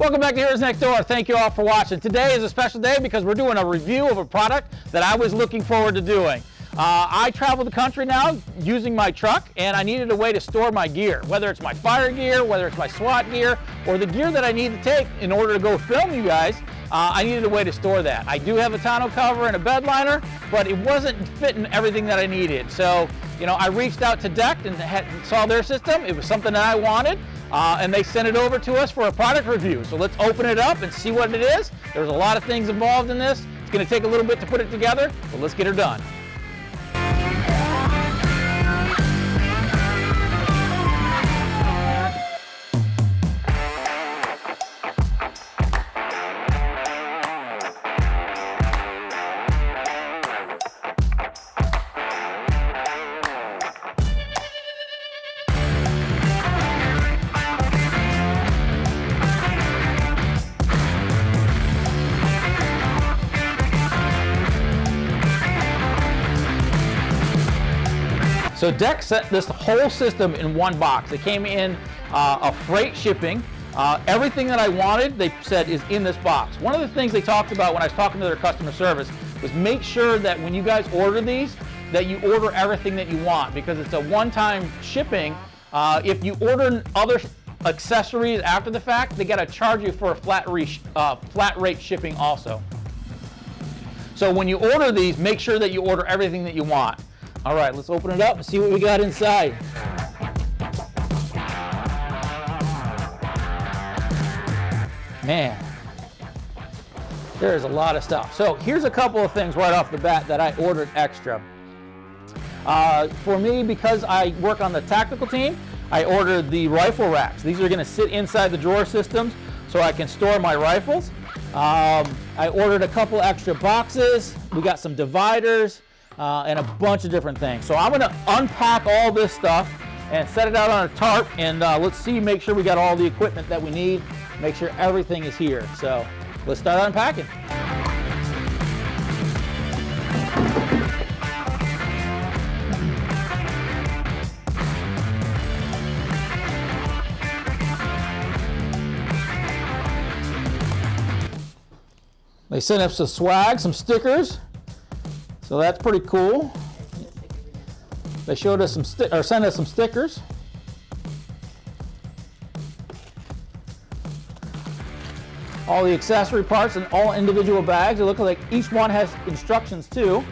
Welcome back to Heroes Next Door. Thank you all for watching. Today is a special day because we're doing a review of a product that I was looking forward to doing. I travel the country now using my truck, and I needed a way to store my gear, whether it's my fire gear, whether it's my SWAT gear, or the gear that I need to take in order to go film you guys. I needed a way to store that. I do have a tonneau cover and a bed liner, but it wasn't fitting everything that I needed. So, I reached out to DECT and saw their system. It was something that I wanted, and they sent it over to us for a product review. So let's open it up and see what it is. There's a lot of things involved in this. It's going to take a little bit to put it together, but let's get her done. So DECT sent this whole system in one box. It came in a freight shipping. Everything that I wanted, they said, is in this box. One of the things they talked about when I was talking to their customer service was make sure that when you guys order these, that you order everything that you want, because it's a one-time shipping. If you order other accessories after the fact, they got to charge you for a flat rate shipping also. So when you order these, make sure that you order everything that you want. All right, let's open it up and see what we got inside. Man, there's a lot of stuff. So here's a couple of things right off the bat that I ordered extra. For me, because I work on the tactical team, I ordered the rifle racks. These are gonna sit inside the drawer systems so I can store my rifles. I ordered a couple extra boxes. We got some dividers. And a bunch of different things. So I'm gonna unpack all this stuff and set it out on a tarp, and let's make sure we got all the equipment that we need, make sure everything is here. So let's start unpacking. They sent us some swag, some stickers. So that's pretty cool. They showed us sent us some stickers. All the accessory parts and all individual bags. It looks like each one has instructions too.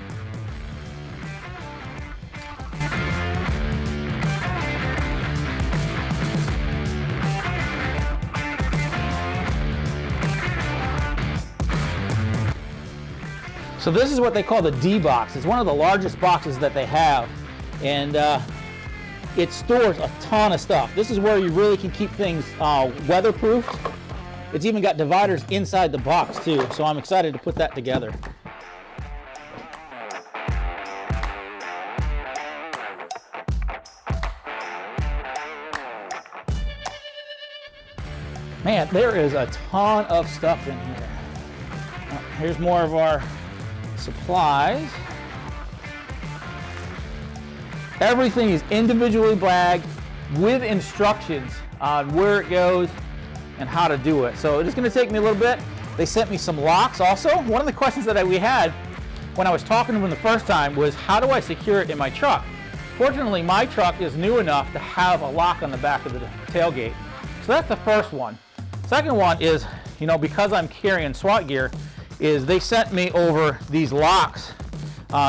So this is what they call the D box. It's one of the largest boxes that they have, and it stores a ton of stuff. This is where you really can keep things weatherproof. It's even got dividers inside the box too, so I'm excited to put that together. Man, there is a ton of stuff in here. Here's more of our supplies. Everything is individually bagged with instructions on where it goes and how to do it. So it's going to take me a little bit. They sent me some locks also. One of the questions that we had when I was talking to them the first time was, how do I secure it in my truck? Fortunately, my truck is new enough to have a lock on the back of the tailgate. So that's the first one. Second one is, because I'm carrying SWAT gear, is they sent me over these locks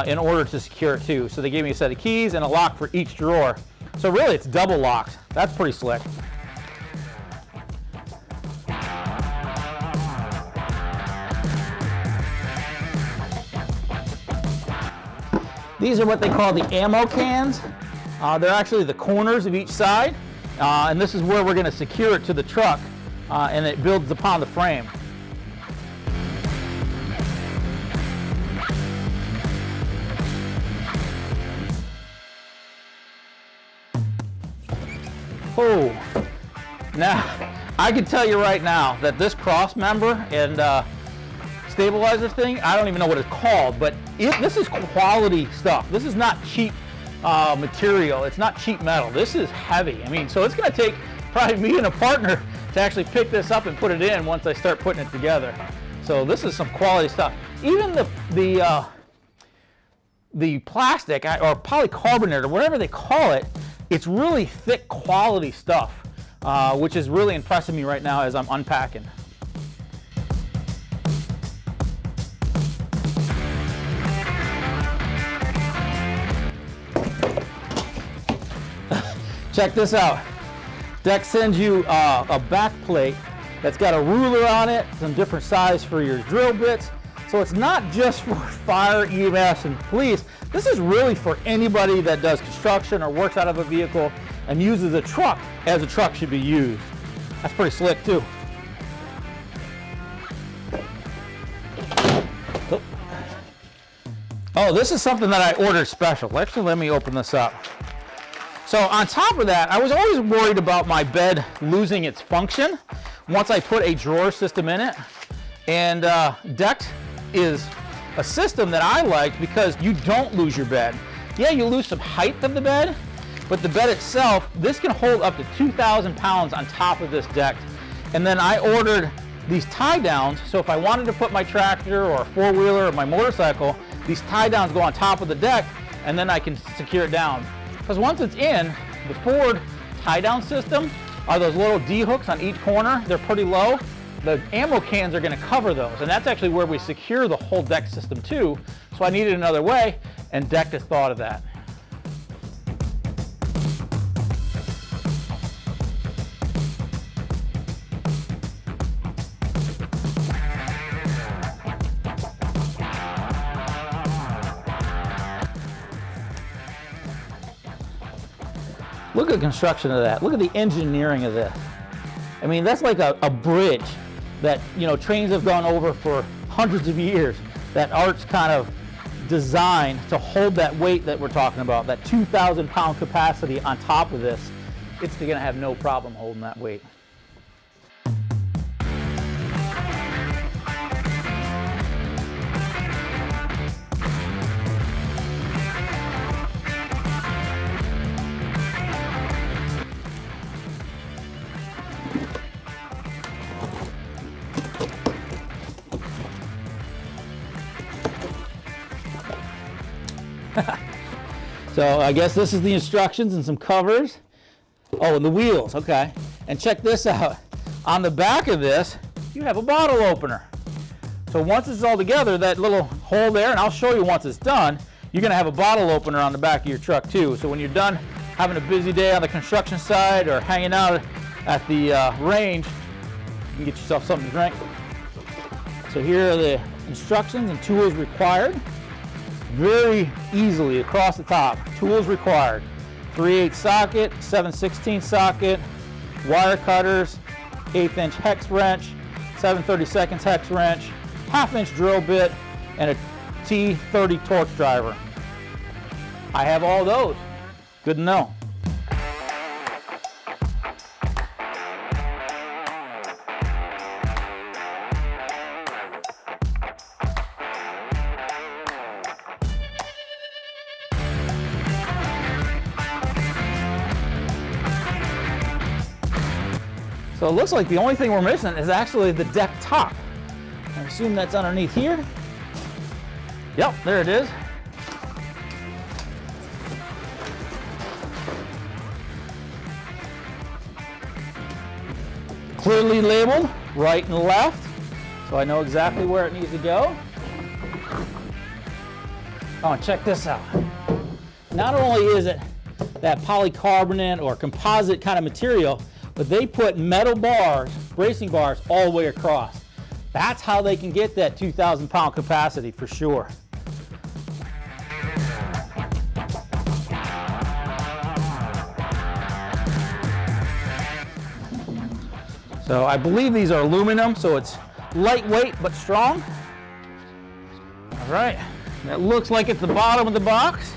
in order to secure it too. So they gave me a set of keys and a lock for each drawer. So really it's double locked. That's pretty slick. These are what they call the ammo cans. They're actually the corners of each side. And this is where we're going to secure it to the truck, and it builds upon the frame. Oh, now I can tell you right now that this cross member and stabilizer thing, I don't even know what it's called, but this is quality stuff. This is not cheap material. It's not cheap metal. This is heavy. I mean, so it's going to take probably me and a partner to actually pick this up and put it in once I start putting it together. So this is some quality stuff. Even the plastic or polycarbonate or whatever they call it, it's really thick quality stuff, which is really impressing me right now as I'm unpacking. Check this out. Deck sends you a back plate that's got a ruler on it, some different size for your drill bits. So it's not just for fire, EMS, and police. This is really for anybody that does construction or works out of a vehicle and uses a truck as a truck should be used. That's pretty slick too. Oh, this is something that I ordered special. Actually, let me open this up. So on top of that, I was always worried about my bed losing its function once I put a drawer system in it. And Decked is a system that I like because you don't lose your bed. Yeah, you lose some height of the bed, but the bed itself, this can hold up to 2,000 pounds on top of this Decked. And then I ordered these tie downs, so if I wanted to put my tractor or a four-wheeler or my motorcycle, these tie downs go on top of the deck and then I can secure it down. Because once it's in, the Ford tie down system are those little D hooks on each corner. They're pretty low. The ammo cans are going to cover those, and that's actually where we secure the whole deck system too. So I needed another way, and Decked has thought of that. Look at the construction of that. Look at the engineering of this. I mean, that's like a bridge that, you know, trains have gone over for hundreds of years. That art's kind of designed to hold that weight that we're talking about, that 2,000 pound capacity on top of this. It's gonna have no problem holding that weight. So I guess this is the instructions and some covers. Oh, and the wheels, okay. And check this out. On the back of this, you have a bottle opener. So once it's all together, that little hole there, and I'll show you once it's done, you're gonna have a bottle opener on the back of your truck too. So when you're done having a busy day on the construction side or hanging out at the range, you can get yourself something to drink. So here are the instructions and tools required. Very easily across the top, tools required. 3/8 socket, 7/16 socket, wire cutters, 1/8 inch hex wrench, 7/32 hex wrench, 1/2 inch drill bit, and a T30 torch driver. I have all those. Good to know. So it looks like the only thing we're missing is actually the deck top. I assume that's underneath here. Yep, there it is. Clearly labeled, right and left, so I know exactly where it needs to go. Oh, and check this out. Not only is it that polycarbonate or composite kind of material, but they put metal bars, bracing bars, all the way across. That's how they can get that 2,000 pound capacity for sure. So I believe these are aluminum, so it's lightweight but strong. All right, that looks like it's the bottom of the box.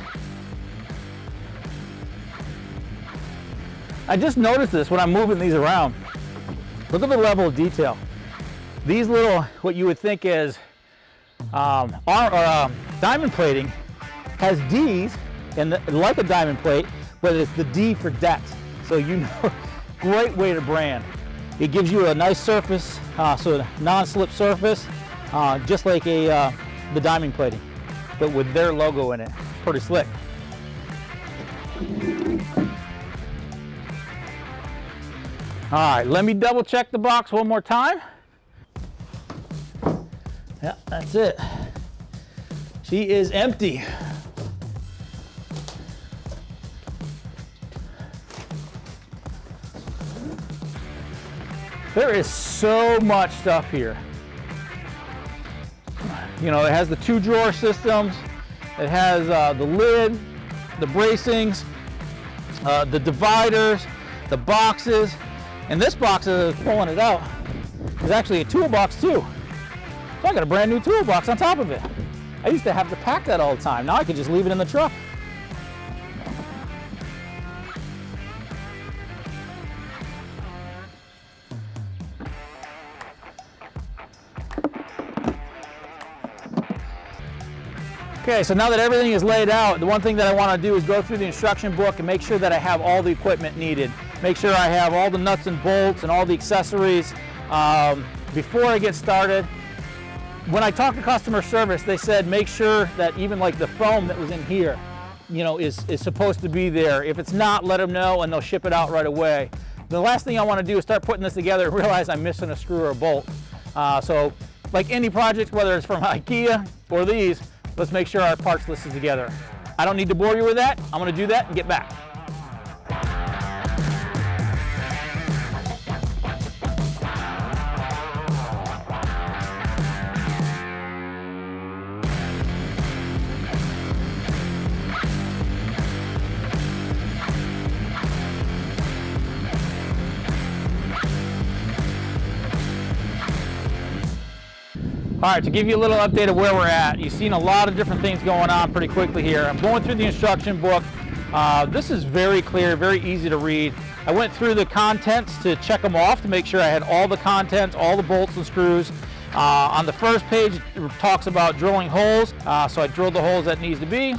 I just noticed this when I'm moving these around. Look at the level of detail. These little, what you would think is diamond plating, has D's, and like a diamond plate, but it's the D for Decked. So you know, great way to brand. It gives you a nice surface, so a non-slip surface, just like the diamond plating, but with their logo in it. Pretty slick. All right, let me double check the box one more time. Yeah, that's it. She is empty. There is so much stuff here. You know, it has the 2-drawer systems. It has the lid, the bracings, the dividers, the boxes. And this box is pulling it out. It's actually a toolbox too. So I got a brand new toolbox on top of it. I used to have to pack that all the time. Now I can just leave it in the truck. Okay, so now that everything is laid out, the one thing that I want to do is go through the instruction book and make sure that I have all the equipment needed. Make sure I have all the nuts and bolts and all the accessories before I get started. When I talked to customer service, they said make sure that even like the foam that was in here, you know, is supposed to be there. If it's not, let them know and they'll ship it out right away. The last thing I want to do is start putting this together and realize I'm missing a screw or a bolt. So like any project, whether it's from IKEA or these, let's make sure our parts list is together. I don't need to bore you with that. I'm going to do that and get back. All right, to give you a little update of where we're at, you've seen a lot of different things going on pretty quickly here. I'm going through the instruction book. This is very clear, very easy to read. I went through the contents to check them off to make sure I had all the contents, all the bolts and screws. On the first page, it talks about drilling holes. So I drilled the holes that needs to be.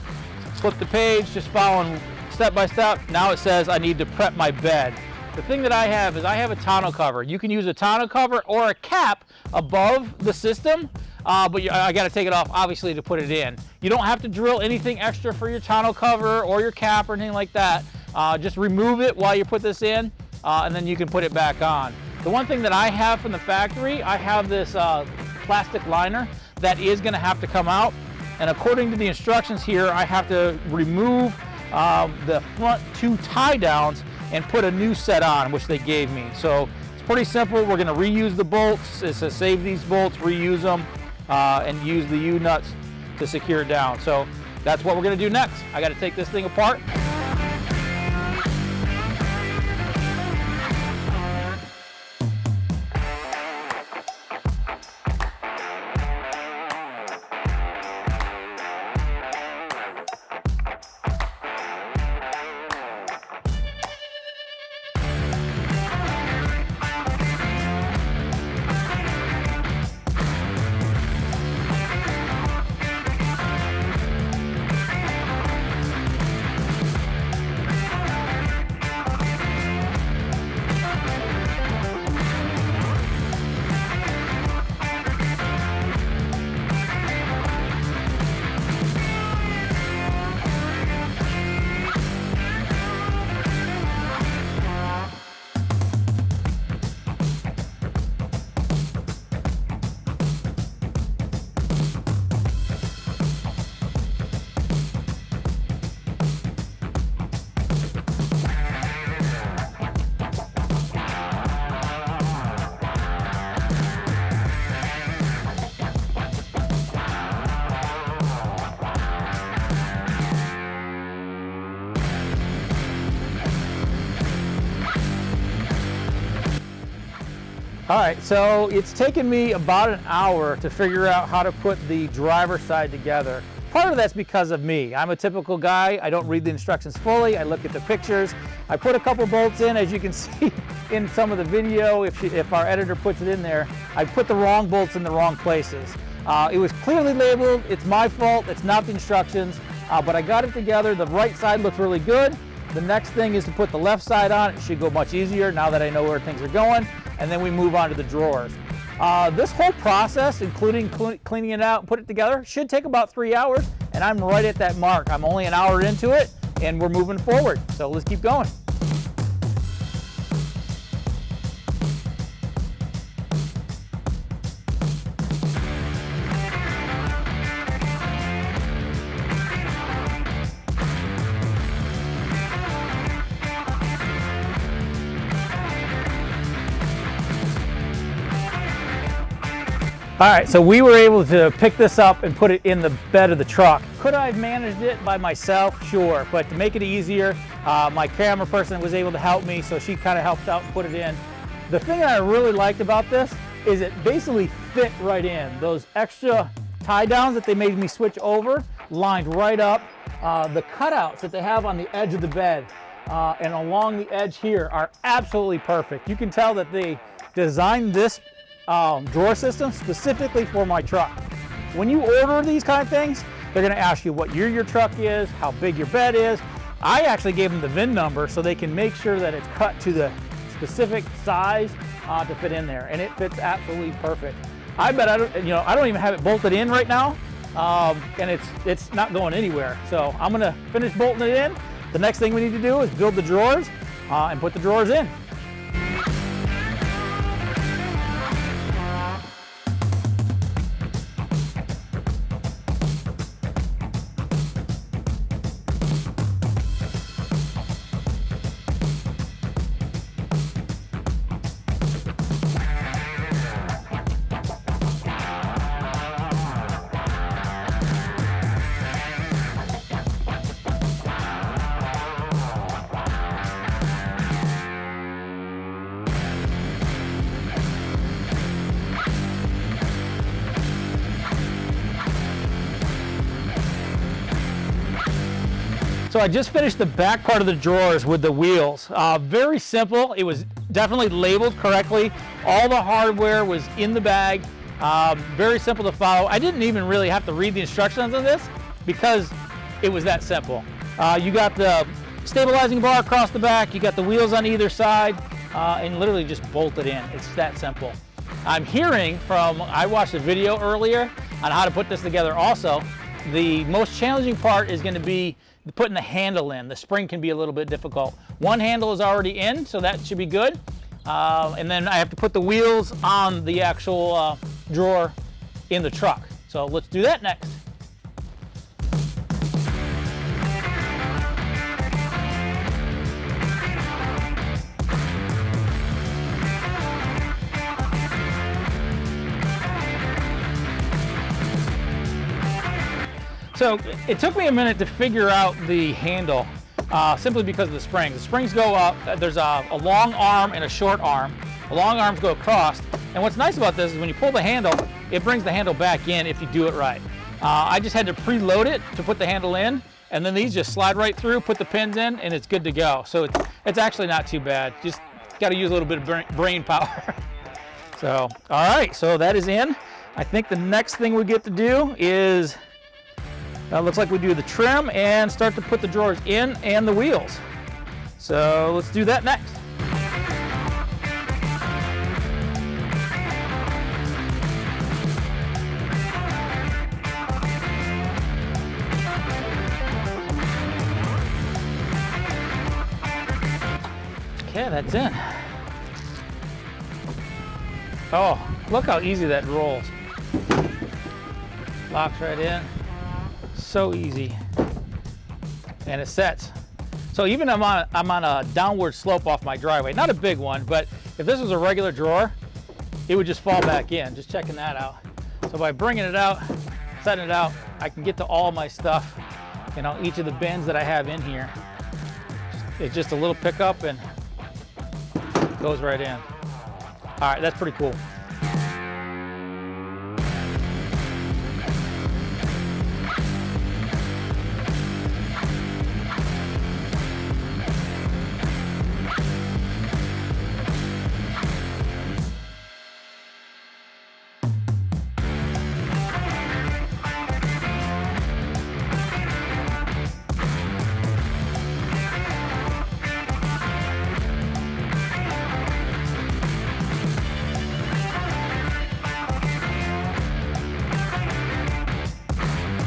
Flip the page, just following step by step. Now it says I need to prep my bed. The thing that I have is I have a tonneau cover. You can use a tonneau cover or a cap above the system, but I got to take it off obviously to put it in. You don't have to drill anything extra for your tonneau cover or your cap or anything like that. Just remove it while you put this in, and then you can put it back on. The one thing that I have from the factory, I have this plastic liner that is going to have to come out, and according to the instructions here, I have to remove the front 2 tie downs and put a new set on, which they gave me. So it's pretty simple. We're going to reuse the bolts. It says save these bolts, reuse them, and use the U-nuts to secure it down. So that's what we're going to do next. I got to take this thing apart. All right, so it's taken me about an hour to figure out how to put the driver's side together. Part of that's because of me. I'm a typical guy. I don't read the instructions fully. I look at the pictures. I put a couple bolts in, as you can see in some of the video. If our editor puts it in there, I put the wrong bolts in the wrong places. It was clearly labeled. It's my fault. It's not the instructions, but I got it together. The right side looks really good. The next thing is to put the left side on. It should go much easier now that I know where things are going. and then we move on to the drawers. This whole process, including cleaning it out and put it together, should take about 3 hours, and I'm right at that mark. I'm only an hour into it, and we're moving forward. So let's keep going. All right, so we were able to pick this up and put it in the bed of the truck. Could I have managed it by myself? Sure, but to make it easier, my camera person was able to help me, so she kind of helped out and put it in. The thing that I really liked about this is it basically fit right in. Those extra tie downs that they made me switch over lined right up. The cutouts that they have on the edge of the bed and along the edge here are absolutely perfect. You can tell that they designed this drawer system specifically for my truck. When you order these kind of things, they're going to ask you what year your truck is, how big your bed is. I actually gave them the VIN number so they can make sure that it's cut to the specific size to fit in there, and it fits absolutely perfect. I bet I don't even have it bolted in right now, and it's not going anywhere. So I'm going to finish bolting it in. The next thing we need to do is build the drawers and put the drawers in. So I just finished the back part of the drawers with the wheels. Very simple. It was definitely labeled correctly. All the hardware was in the bag. Very simple to follow. I didn't even really have to read the instructions on this because it was that simple. You got the stabilizing bar across the back, you got the wheels on either side, and literally just bolt it in. It's that simple. I'm hearing from, I watched a video earlier on how to put this together also. The most challenging part is going to be putting the handle in. The spring can be a little bit difficult. One handle is already in, so that should be good. And then I have to put the wheels on the actual drawer in the truck. So let's do that next. So it took me a minute to figure out the handle simply because of the springs. The springs go up, there's a long arm and a short arm. The long arms go across, and what's nice about this is when you pull the handle, it brings the handle back in if you do it right. I just had to preload it to put the handle in, and then these just slide right through, put the pins in, and it's good to go. So it's actually not too bad. Just got to use a little bit of brain power. So, all right, so that is in. I think the next thing we get to do is looks like we do the trim and start to put the drawers in and the wheels. So let's do that next. Okay, that's in. Oh, look how easy that rolls. Locks right in. So easy, and it sets. So even I'm on a downward slope off my driveway, not a big one, but if this was a regular drawer, it would just fall back in. Just checking that out. So by bringing it out, setting it out, I can get to all my stuff, you know, each of the bins that I have in here. It's just a little pickup and goes right in. All right, that's pretty cool.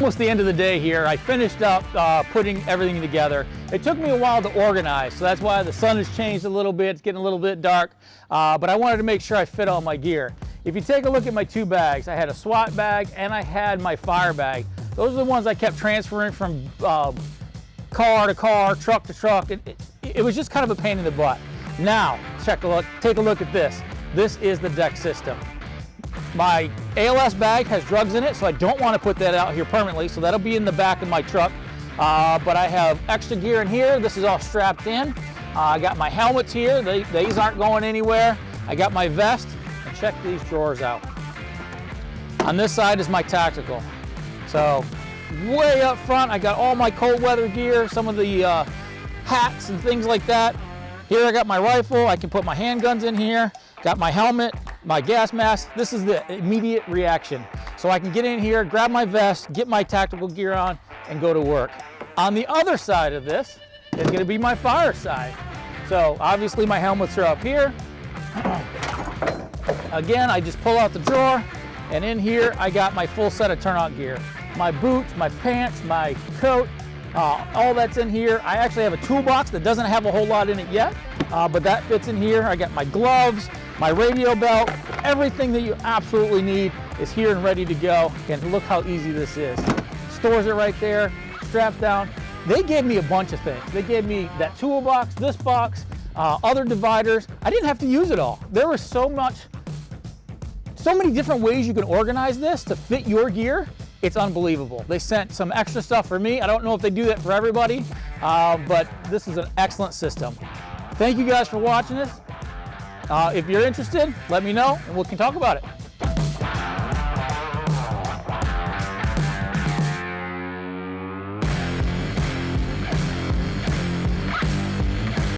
Almost the end of the day here. I finished up putting everything together. It took me a while to organize, so that's why the sun has changed a little bit. It's getting a little bit dark, but I wanted to make sure I fit all my gear. If you take a look at my two bags, I had a SWAT bag and I had my fire bag. Those are the ones I kept transferring from car to car, truck to truck. It was just kind of a pain in the butt. Now, take a look at this. This is the deck system. My ALS bag has drugs in it, so I don't want to put that out here permanently, so that'll be in the back of my truck. But I have extra gear in here. This is all strapped in. I got my helmets here. These aren't going anywhere. I got my vest, and check these drawers out. On this side is my tactical. So way up front, I got all my cold weather gear, some of the hats and things like that. Here I got my rifle. I can put my handguns in here. Got my helmet, my gas mask. This is the immediate reaction. So I can get in here, grab my vest, get my tactical gear on, and go to work. On the other side of this is going to be my fire side. So obviously my helmets are up here. Again, I just pull out the drawer, and in here I got my full set of turnout gear. My boots, my pants, my coat, all that's in here. I actually have a toolbox that doesn't have a whole lot in it yet, but that fits in here. I got my gloves, my radio belt, everything that you absolutely need is here and ready to go. And look how easy this is. Stores it right there, straps down. They gave me a bunch of things. They gave me that toolbox, this box, other dividers. I didn't have to use it all. There was so many different ways you can organize this to fit your gear. It's unbelievable. They sent some extra stuff for me. I don't know if they do that for everybody, but this is an excellent system. Thank you guys for watching this. If you're interested, let me know and we can talk about it.